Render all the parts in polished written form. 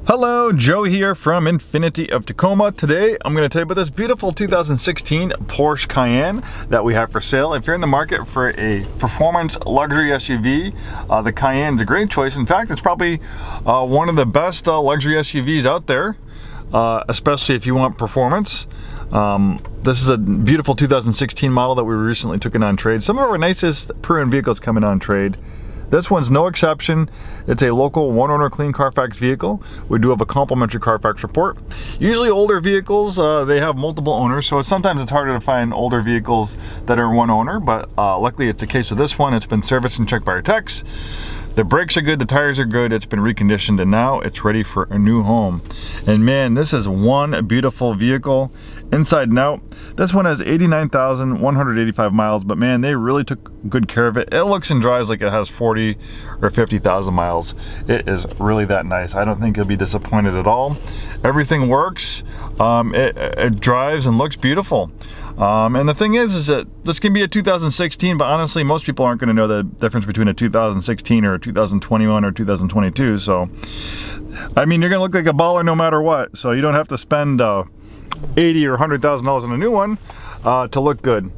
Hello, Joe here from Infiniti of Tacoma. Today I'm going to tell you about this beautiful 2016 Porsche Cayenne that we have for sale. If you're in the market for a performance luxury SUV, the Cayenne is a great choice. In fact, it's probably one of the best luxury SUVs out there, especially if you want performance. This is a beautiful 2016 model that we recently took in on trade. Some of our nicest pre-owned vehicles come in on trade. This one's no exception. It's a local one-owner clean Carfax vehicle. We do have a complimentary Carfax report. Usually older vehicles, they have multiple owners, so sometimes it's harder to find older vehicles that are one owner, but luckily it's the case with this one. It's been serviced and checked by our techs. The brakes are good, the tires are good, it's been reconditioned, and now it's ready for a new home. And man, this is one beautiful vehicle, inside and out. This one has 89,185 miles, but man, they really took good care of it. It looks and drives like it has 40 or 50,000 miles. It is really that nice. I don't think you'll be disappointed at all. Everything works. It drives and looks beautiful. And the thing is that this can be a 2016, but honestly, most people aren't going to know the difference between a 2016 or a 2021 or 2022. So, I mean, you're going to look like a baller no matter what. So you don't have to spend $80 or $100,000 on a new one to look good.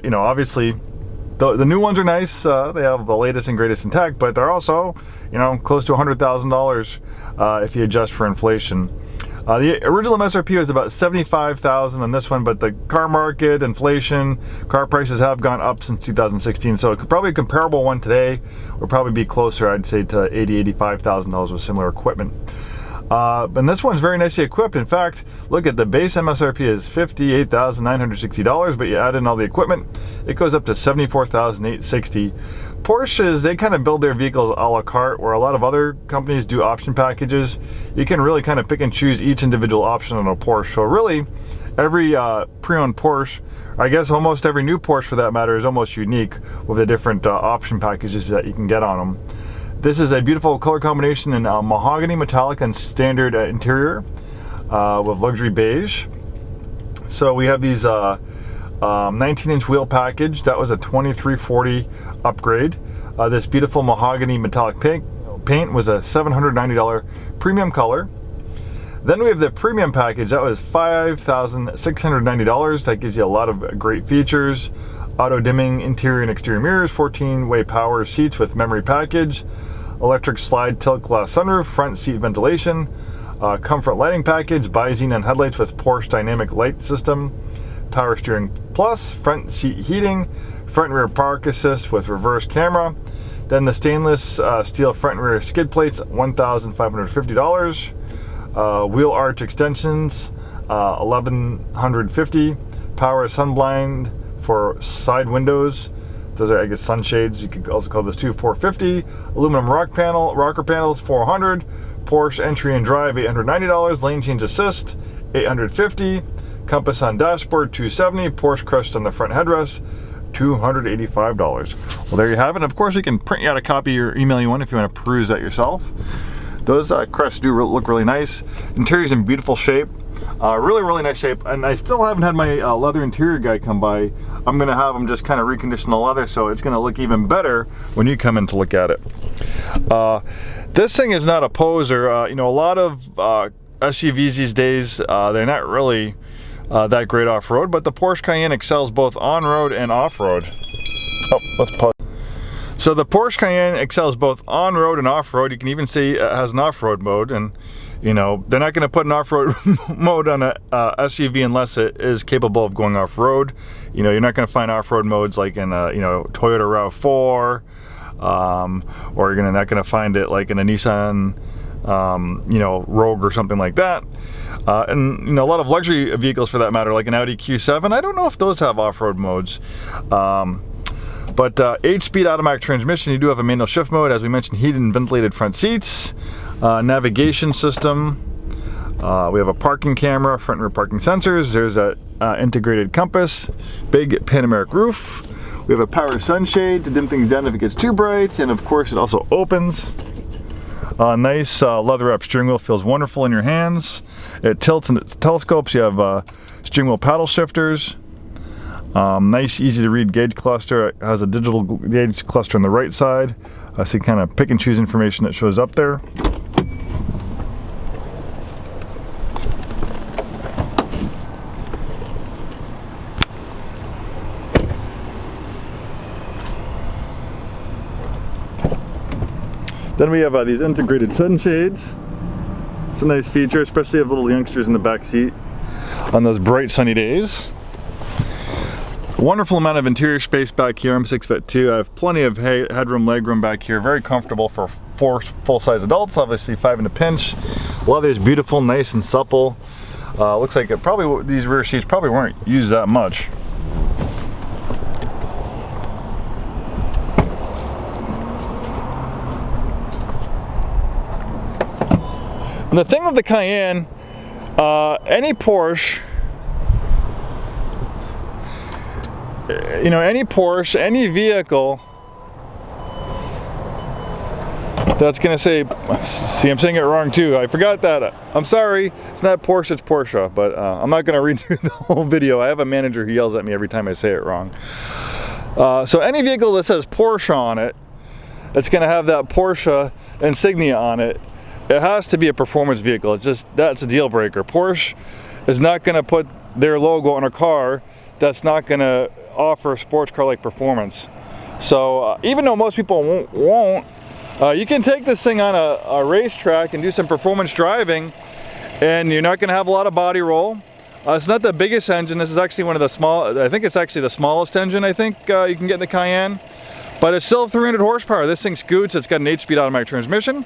You know, obviously, the new ones are nice. They have the latest and greatest in tech, but they're also, you know, close to $100,000 if you adjust for inflation. The original Msrp was about $75,000 on this one, but the car market, inflation, car prices have gone up since 2016. So probably a comparable one today would probably be closer, I'd say, to $80,000, $85,000 with similar equipment. And this one's very nicely equipped. In fact, look at the base Msrp is $58,960, but you add in all the equipment, it goes up to $74,860. Porsches, they kind of build their vehicles a la carte, where a lot of other companies do option packages. You can really kind of pick and choose each individual option on a Porsche. So really, every pre-owned Porsche, I guess almost every new Porsche for that matter, is almost unique with the different option packages that you can get on them. This is a beautiful color combination in mahogany, metallic, and standard interior with luxury beige. So we have these 19-inch wheel package. That was a 2340 upgrade. This beautiful mahogany metallic paint was a $790 premium color. Then we have the premium package. That was $5,690. That gives you a lot of great features. Auto dimming interior and exterior mirrors, 14-way power seats with memory package, electric slide tilt glass sunroof, front seat ventilation, comfort lighting package, bi-xenon headlights with Porsche dynamic light system, power steering plus, front seat heating, front and rear park assist with reverse camera. Then the stainless steel front and rear skid plates, $1,550. Wheel arch extensions, $1,150. Power sunblind for side windows. Those are, I guess, sunshades. You could also call this too. $450. Aluminum rocker panels, $400. Porsche entry and drive, $890. Lane change assist, $850. Compass on dashboard, $270. Porsche crest on the front headrest, $285. Well, there you have it. Of course, you can print you out a copy or email you one if you want to peruse that yourself. Those crests do look really nice. Interior's in beautiful shape. Really nice shape, and I still haven't had my leather interior guy come by. I'm gonna have him just kind of recondition the leather, so it's gonna look even better when you come in to look at it. This thing is not a poser. You know, a lot of SUVs these days, they're not really that great off-road, but the Porsche Cayenne excels both on-road and off-road. Oh, let's pause. So the Porsche Cayenne excels both on-road and off-road. You can even see it has an off-road mode, and you know, they're not going to put an off-road mode on a SUV unless it is capable of going off-road. You know, you're not going to find off-road modes like in a, you know, Toyota RAV4, or you're not going to find it like in a Nissan, you know, Rogue or something like that. And you know, a lot of luxury vehicles for that matter, like an Audi Q7, I don't know if those have off-road modes. But 8-speed automatic transmission. You do have a manual shift mode, as we mentioned, heated and ventilated front seats. Navigation system. We have a parking camera, front and rear parking sensors. There's a integrated compass, big panoramic roof. We have a power sunshade to dim things down if it gets too bright, and of course it also opens. Nice leather wrap steering wheel, feels wonderful in your hands. It tilts and it telescopes. You have steering wheel paddle shifters. Nice, easy to read gauge cluster. It has a digital gauge cluster on the right side, so you kind of pick and choose information that shows up there. Then we have these integrated sunshades. It's a nice feature, especially if little youngsters in the back seat on those bright sunny days. Wonderful amount of interior space back here. I'm 6'2". I have plenty of headroom, legroom back here. Very comfortable for 4 full-size adults. Obviously 5 in a pinch. Leather's beautiful, nice and supple. Looks like these rear seats probably weren't used that much. And the thing with the Cayenne, any Porsche, any vehicle that's gonna say, see, I'm saying it wrong too. I forgot that. I'm sorry. It's not Porsche, it's Porsche. But I'm not gonna redo the whole video. I have a manager who yells at me every time I say it wrong. So any vehicle that says Porsche on it, it's gonna have that Porsche insignia on it. It has to be a performance vehicle. That's a deal breaker. Porsche is not going to put their logo on a car that's not going to offer a sports car like performance. So even though most people won't, you can take this thing on a racetrack and do some performance driving, and you're not going to have a lot of body roll. It's not the biggest engine. This is actually one of the small, I think it's actually the smallest engine I think you can get in the Cayenne, but it's still 300 horsepower. This thing scoots. It's got an 8-speed automatic transmission.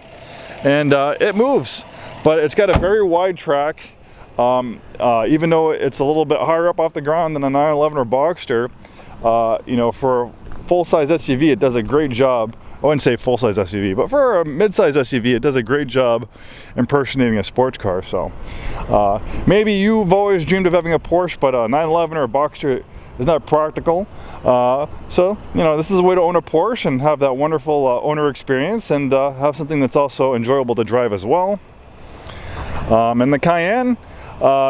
And it moves, but it's got a very wide track. Even though it's a little bit higher up off the ground than a 911 or Boxster, you know, for a full-size SUV, it does a great job. I wouldn't say full-size SUV, but for a mid-size SUV, it does a great job impersonating a sports car. So maybe you've always dreamed of having a Porsche, but a 911 or a Boxster is not practical. So, you know, this is a way to own a Porsche and have that wonderful owner experience, and have something that's also enjoyable to drive as well. And the Cayenne,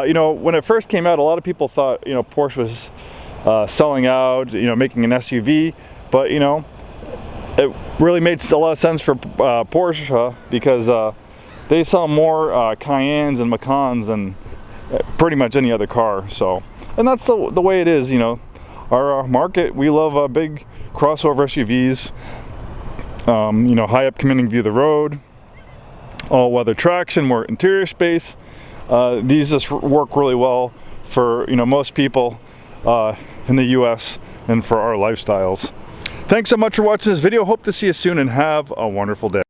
you know, when it first came out, a lot of people thought, you know, Porsche was selling out, you know, making an SUV, but, you know, it really made a lot of sense for Porsche, because they sell more Cayennes and Macans than pretty much any other car. So, and that's the way it is, you know. Our market, we love big crossover SUVs, you know, high up commanding view of the road, all-weather traction, more interior space. These just work really well for, you know, most people in the US and for our lifestyles. Thanks so much for watching this video. Hope to see you soon, and have a wonderful day.